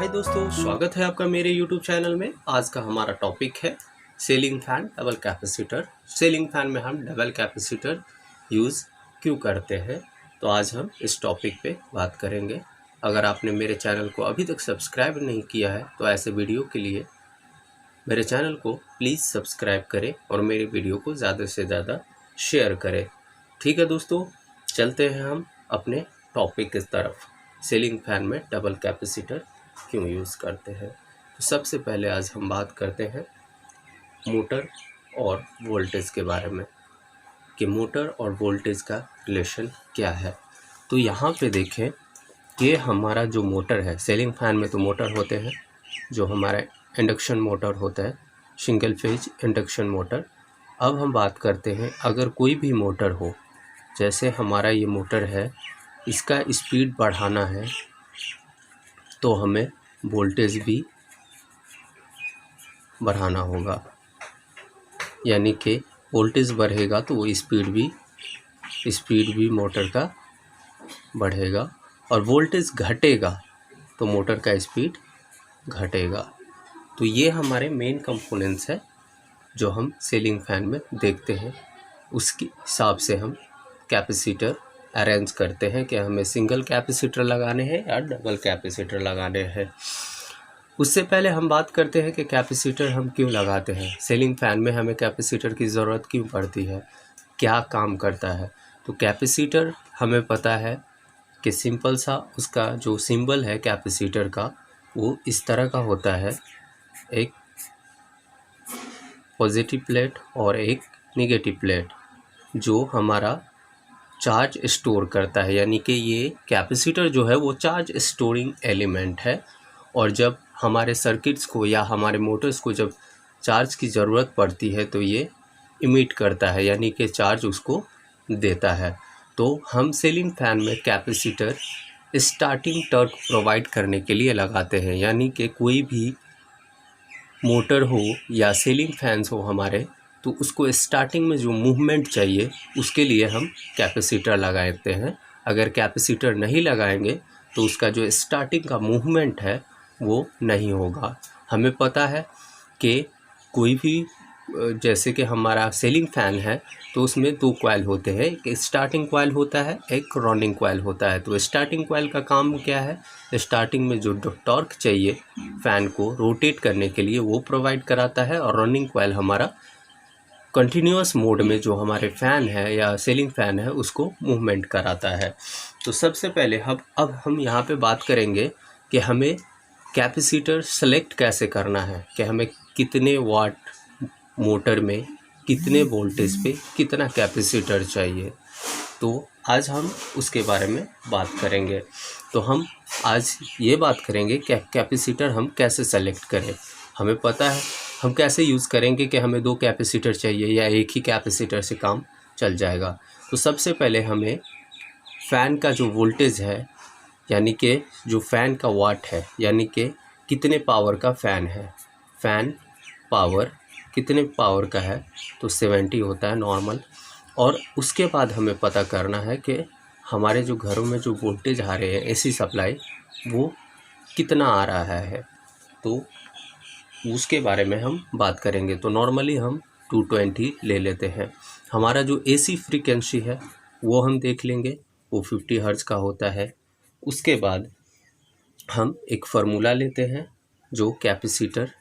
हाय दोस्तों, स्वागत है आपका मेरे YouTube चैनल में। आज का हमारा टॉपिक है ceiling fan double capacitor. Ceiling fan में हम डबल कैपेसिटर यूज़ क्यों करते हैं, तो आज हम इस टॉपिक पे बात करेंगे। अगर आपने मेरे चैनल को अभी तक सब्सक्राइब नहीं किया है तो ऐसे वीडियो के लिए मेरे चैनल को प्लीज़ सब्सक्राइब करें और मेरे वीडियो को ज़्यादा से ज़्यादा शेयर करें। ठीक है दोस्तों, चलते हैं हम अपने टॉपिक की तरफ। सीलिंग फैन में डबल कैपेसिटर क्यों यूज़ करते हैं। तो सबसे पहले आज हम बात करते हैं मोटर और वोल्टेज के बारे में कि मोटर और वोल्टेज का रिलेशन क्या है। तो यहाँ पे देखें कि हमारा जो मोटर है, सीलिंग फैन में तो मोटर होते हैं, जो हमारा इंडक्शन मोटर होता है, सिंगल फेज इंडक्शन मोटर। अब हम बात करते हैं अगर कोई भी मोटर हो, जैसे हमारा ये मोटर है, इसका स्पीड बढ़ाना है तो हमें वोल्टेज भी बढ़ाना होगा, यानी कि वोल्टेज बढ़ेगा तो वो स्पीड भी मोटर का बढ़ेगा, और वोल्टेज घटेगा तो मोटर का स्पीड घटेगा। तो ये हमारे मेन कंपोनेंट्स है जो हम सीलिंग फैन में देखते हैं। उसके हिसाब से हम कैपेसिटर अरेंज करते हैं कि हमें सिंगल कैपेसिटर लगाने हैं या डबल कैपेसिटर लगाने हैं। उससे पहले हम बात करते हैं कि कैपेसिटर हम क्यों लगाते हैं, सीलिंग फैन में हमें कैपेसिटर की ज़रूरत क्यों पड़ती है, क्या काम करता है। तो कैपेसिटर हमें पता है कि सिंपल सा उसका जो सिंबल है कैपेसिटर का, वो इस तरह का होता है, एक पॉजिटिव प्लेट और एक नेगेटिव प्लेट, जो हमारा चार्ज स्टोर करता है। यानी कि ये कैपेसिटर जो है वो चार्ज स्टोरिंग एलिमेंट है, और जब हमारे सर्किट्स को या हमारे मोटर्स को जब चार्ज की ज़रूरत पड़ती है तो ये इमिट करता है, यानी कि चार्ज उसको देता है। तो हम सीलिंग फैन में कैपेसिटर स्टार्टिंग टॉर्क प्रोवाइड करने के लिए लगाते हैं, यानी कि कोई भी मोटर हो या सीलिंग फैंस हो हमारे, तो उसको स्टार्टिंग में जो मूवमेंट चाहिए उसके लिए हम कैपेसिटर लगाते हैं। अगर कैपेसिटर नहीं लगाएंगे तो उसका जो स्टार्टिंग का मूवमेंट है वो नहीं होगा। हमें पता है कि कोई भी जैसे कि हमारा सीलिंग फैन है तो उसमें दो कॉइल होते हैं, एक स्टार्टिंग कॉइल होता है, एक रनिंग कॉइल होता है। तो स्टार्टिंग कॉइल का काम क्या है, स्टार्टिंग में जो टॉर्क चाहिए फैन को रोटेट करने के लिए वो प्रोवाइड कराता है, और रनिंग कॉइल हमारा कंटिन्यूअस मोड में जो हमारे फ़ैन है या सीलिंग फ़ैन है उसको मूवमेंट कराता है। तो सबसे पहले अब हम यहाँ पे बात करेंगे कि हमें कैपेसिटर सेलेक्ट कैसे करना है, कि हमें कितने वाट मोटर में कितने वोल्टेज पे कितना कैपेसिटर चाहिए। तो आज हम उसके बारे में बात करेंगे। तो हम आज ये बात करेंगे कि कैपेसिटर हम कैसे सेलेक्ट करें। हमें पता है हम कैसे यूज़ करेंगे कि हमें दो कैपेसिटर चाहिए या एक ही कैपेसिटर से काम चल जाएगा। तो सबसे पहले हमें फ़ैन का जो वोल्टेज है, यानी कि जो फ़ैन का वाट है, यानी कि कितने पावर का फ़ैन है, फ़ैन पावर कितने पावर का है, तो 70 होता है नॉर्मल। और उसके बाद हमें पता करना है कि हमारे जो घरों में जो वोल्टेज आ रहे हैं एसी सप्लाई, वो कितना आ रहा है, तो उसके बारे में हम बात करेंगे। तो नॉर्मली हम 220 ले लेते हैं। हमारा जो एसी फ्रीक्वेंसी है वो हम देख लेंगे, वो 50 हर्ट्ज़ का होता है। उसके बाद हम एक फार्मूला लेते हैं जो कैपेसिटर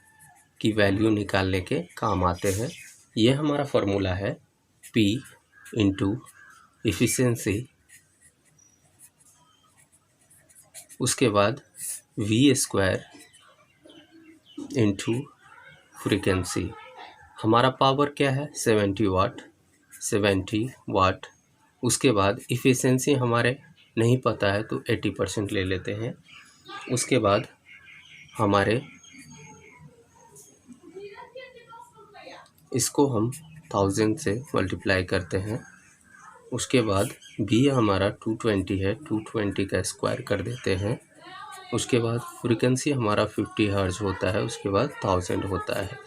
की वैल्यू निकालने के काम आते हैं। ये हमारा फार्मूला है P इंटू एफिशिएंसी, उसके बाद V² इंटू फ्रीक्वेंसी। हमारा पावर क्या है, 70 वाट। उसके बाद एफिशिएंसी हमारे नहीं पता है तो 80% ले लेते हैं। उसके बाद हमारे इसको हम 1000 से मल्टीप्लाई करते हैं। उसके बाद भी हमारा 220 है, 220 का स्क्वायर कर देते हैं। उसके बाद फ्रीक्वेंसी हमारा 50 हर्ट्ज़ होता है, उसके बाद 1000 होता है।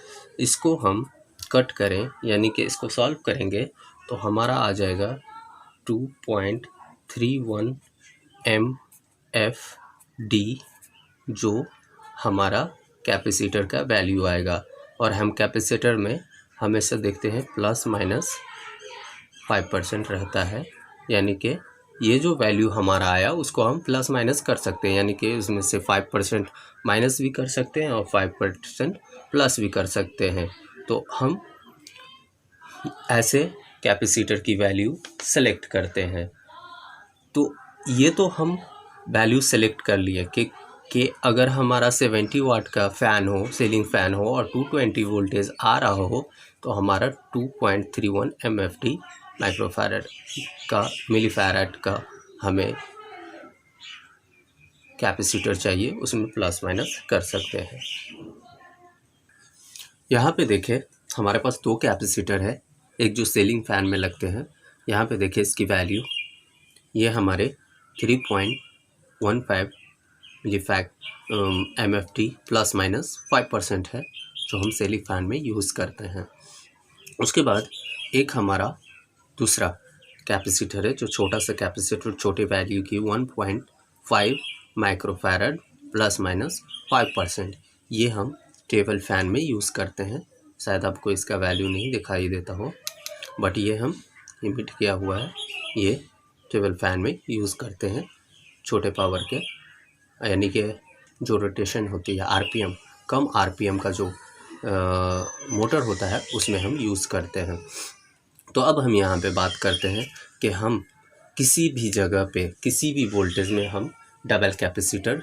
इसको हम कट करें, यानी कि इसको सॉल्व करेंगे तो हमारा आ जाएगा 2.31 MFD, जो हमारा कैपेसिटर का वैल्यू आएगा। और हम कैपेसिटर में हमेशा देखते हैं प्लस माइनस 5% रहता है, यानी कि ये जो वैल्यू हमारा आया उसको हम प्लस माइनस कर सकते हैं, यानी कि उसमें से 5% माइनस भी कर सकते हैं और 5% प्लस भी कर सकते हैं। तो हम ऐसे कैपेसिटर की वैल्यू सेलेक्ट करते हैं। तो ये तो हम वैल्यू सेलेक्ट कर लिए कि अगर हमारा 70 वाट का फ़ैन हो, सीलिंग फ़ैन हो और 220 वोल्टेज आ रहा हो तो हमारा 2.31 MFD माइक्रोफैरड का मिलीफैरड का हमें कैपेसिटर चाहिए, उसमें प्लस माइनस कर सकते हैं। यहाँ पे देखें हमारे पास दो कैपेसिटर है, एक जो सीलिंग फ़ैन में लगते हैं। यहाँ पे देखें इसकी वैल्यू, ये हमारे 3.15 मिलीफैरड MFD प्लस माइनस 5% है जो हम सीलिंग फ़ैन में यूज़ करते हैं। उसके बाद एक हमारा दूसरा कैपेसिटर है जो छोटा सा कैपेसिटर, छोटे वैल्यू की 1.5 माइक्रोफैरड प्लस माइनस 5%, ये हम टेबल फ़ैन में यूज़ करते हैं। शायद आपको इसका वैल्यू नहीं दिखाई देता हो, बट ये हम इमिट किया हुआ है, ये टेबल फ़ैन में यूज़ करते हैं छोटे पावर के, यानी कि जो रोटेशन होती है RPM, कम RPM का जो मोटर होता है उसमें हम यूज़ करते हैं। तो अब हम यहाँ पे बात करते हैं कि हम किसी भी जगह पे किसी भी वोल्टेज में हम डबल कैपेसिटर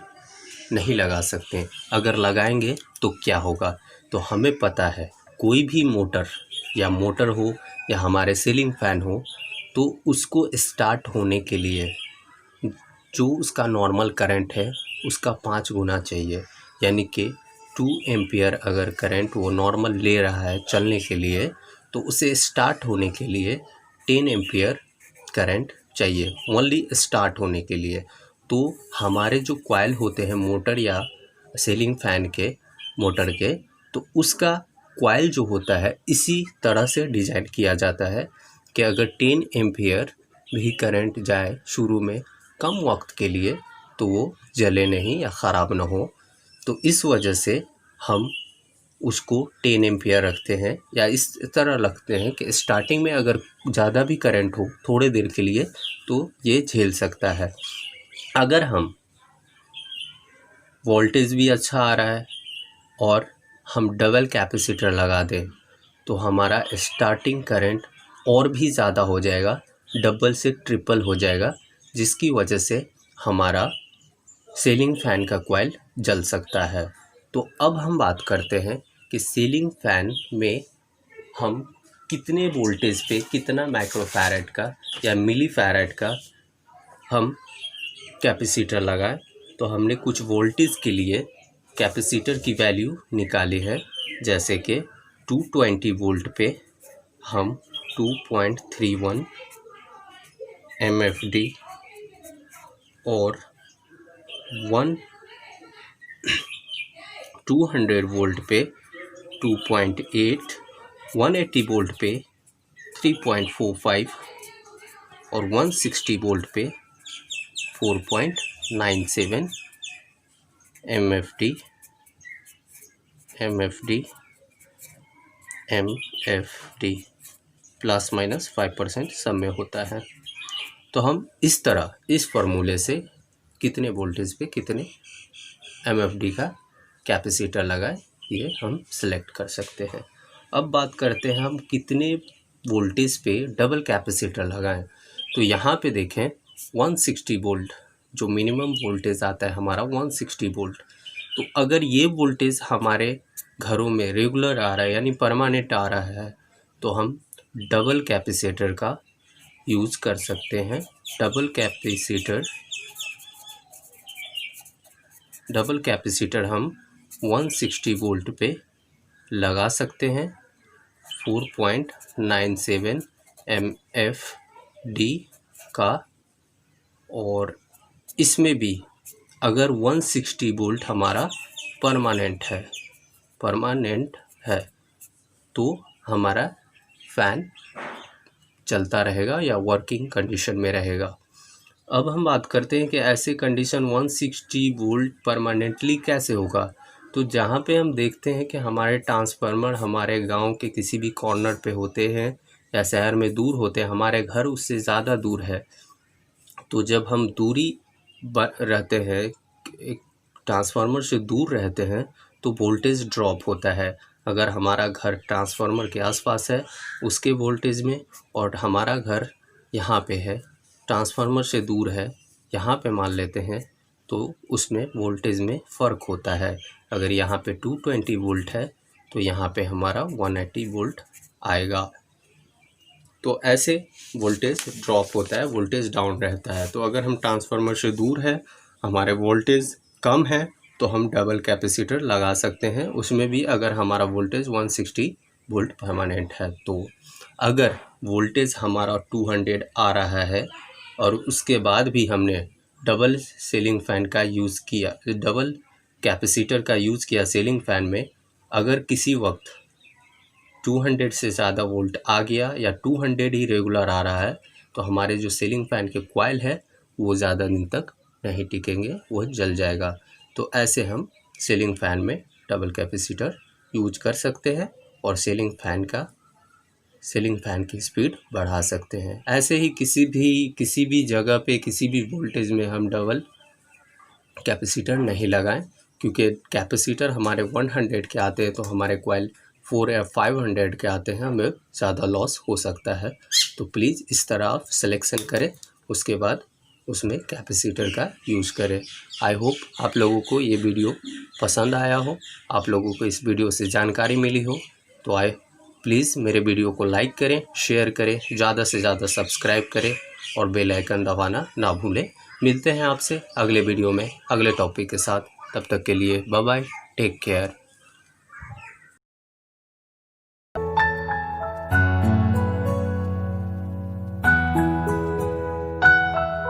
नहीं लगा सकते। अगर लगाएंगे तो क्या होगा, तो हमें पता है कोई भी मोटर हो या हमारे सीलिंग फ़ैन हो तो उसको स्टार्ट होने के लिए जो उसका नॉर्मल करंट है उसका 5 गुना चाहिए, यानी कि 2 एम्पियर अगर करंट वो नॉर्मल ले रहा है चलने के लिए तो उसे स्टार्ट होने के लिए 10 एम्पियर करंट चाहिए ओनली स्टार्ट होने के लिए। तो हमारे जो कॉइल होते हैं मोटर या सीलिंग फ़ैन के मोटर के, तो उसका कॉइल जो होता है इसी तरह से डिज़ाइन किया जाता है कि अगर 10 एम्पियर भी करंट जाए शुरू में कम वक्त के लिए तो वो जले नहीं या ख़राब ना हो। तो इस वजह से हम उसको 10 एम्पियर रखते हैं, या इस तरह रखते हैं कि स्टार्टिंग में अगर ज़्यादा भी करंट हो थोड़े देर के लिए तो ये झेल सकता है। अगर हम वोल्टेज भी अच्छा आ रहा है और हम डबल कैपेसिटर लगा दें तो हमारा स्टार्टिंग करंट और भी ज़्यादा हो जाएगा, डबल से ट्रिपल हो जाएगा, जिसकी वजह से हमारा सीलिंग फ़ैन का कॉइल जल सकता है। तो अब हम बात करते हैं कि सीलिंग फ़ैन में हम कितने वोल्टेज पे कितना माइक्रोफैरड का या मिलीफैरड का हम कैपेसिटर लगाएं। तो हमने कुछ वोल्टेज के लिए कैपेसिटर की वैल्यू निकाली है, जैसे कि 220 वोल्ट पे हम 2.31 MFD और 200 वोल्ट पे 2.8, 180 वोल्ट पे 3.45 और 160 वोल्ट पे 4.97 MFD प्लस माइनस 5% सब में होता है। तो हम इस तरह इस फार्मूले से कितने वोल्टेज पे कितने MFD का कैपेसिटर लगाए ये हम सिलेक्ट कर सकते हैं। अब बात करते हैं हम कितने वोल्टेज पे डबल कैपेसिटर लगाएं। तो यहाँ पे देखें 160 वोल्ट जो मिनिमम वोल्टेज आता है हमारा 160 वोल्ट। तो अगर ये वोल्टेज हमारे घरों में रेगुलर आ रहा है यानी परमानेंट आ रहा है तो हम डबल कैपेसिटर का यूज़ कर सकते हैं। डबल कैपेसिटर हम 160 वोल्ट पे लगा सकते हैं 4.97 MFD का। और इसमें भी अगर 160 वोल्ट हमारा परमानेंट है तो हमारा फ़ैन चलता रहेगा या वर्किंग कंडीशन में रहेगा। अब हम बात करते हैं कि ऐसे कंडीशन 160 वोल्ट परमानेंटली कैसे होगा। तो जहाँ पे हम देखते हैं कि हमारे ट्रांसफार्मर हमारे गांव के किसी भी कॉर्नर पे होते हैं या शहर में दूर होते हैं, हमारे घर उससे ज़्यादा दूर है, तो जब हम दूरी रहते हैं, एक ट्रांसफार्मर से दूर रहते हैं, तो वोल्टेज ड्रॉप होता है। अगर हमारा घर ट्रांसफार्मर के आसपास है उसके वोल्टेज में, और हमारा घर यहाँ पे है, ट्रांसफार्मर से दूर है, यहाँ पे मान लेते हैं, तो उसमें वोल्टेज में फ़र्क होता है। अगर यहाँ पे 220 वोल्ट है तो यहाँ पे हमारा 180 वोल्ट आएगा। तो ऐसे वोल्टेज ड्रॉप होता है, वोल्टेज डाउन रहता है। तो अगर हम ट्रांसफार्मर से दूर है, हमारे वोल्टेज कम है, तो हम डबल कैपेसिटर लगा सकते हैं। उसमें भी अगर हमारा वोल्टेज 160 वोल्ट परमानेंट है। तो अगर वोल्टेज हमारा 200 आ रहा है और उसके बाद भी हमने डबल सीलिंग फ़ैन का यूज़ किया, डबल कैपेसिटर का यूज़ किया सीलिंग फ़ैन में, अगर किसी वक्त 200 से ज़्यादा वोल्ट आ गया या 200 ही रेगुलर आ रहा है, तो हमारे जो सीलिंग फ़ैन के कॉइल है वो ज़्यादा दिन तक नहीं टिकेंगे, वो जल जाएगा। तो ऐसे हम सीलिंग फ़ैन में डबल कैपेसिटर यूज कर सकते हैं और सीलिंग फ़ैन की स्पीड बढ़ा सकते हैं। ऐसे ही किसी भी जगह पे किसी भी वोल्टेज में हम डबल कैपेसिटर नहीं लगाएं, क्योंकि कैपेसिटर हमारे 100 के आते हैं तो हमारे कॉइल 4 या 500 के आते हैं, हमें ज़्यादा लॉस हो सकता है। तो प्लीज़ इस तरह आप सिलेक्शन करें, उसके बाद उसमें कैपेसिटर का यूज़ करें। आई होप आप लोगों को ये वीडियो पसंद आया हो, आप लोगों को इस वीडियो से जानकारी मिली हो। तो प्लीज़ मेरे वीडियो को लाइक करें, शेयर करें, ज़्यादा से ज़्यादा सब्सक्राइब करें और बेल आइकन दबाना ना भूलें। मिलते हैं आपसे अगले वीडियो में अगले टॉपिक के साथ। तब तक के लिए बाय बाय, टेक केयर।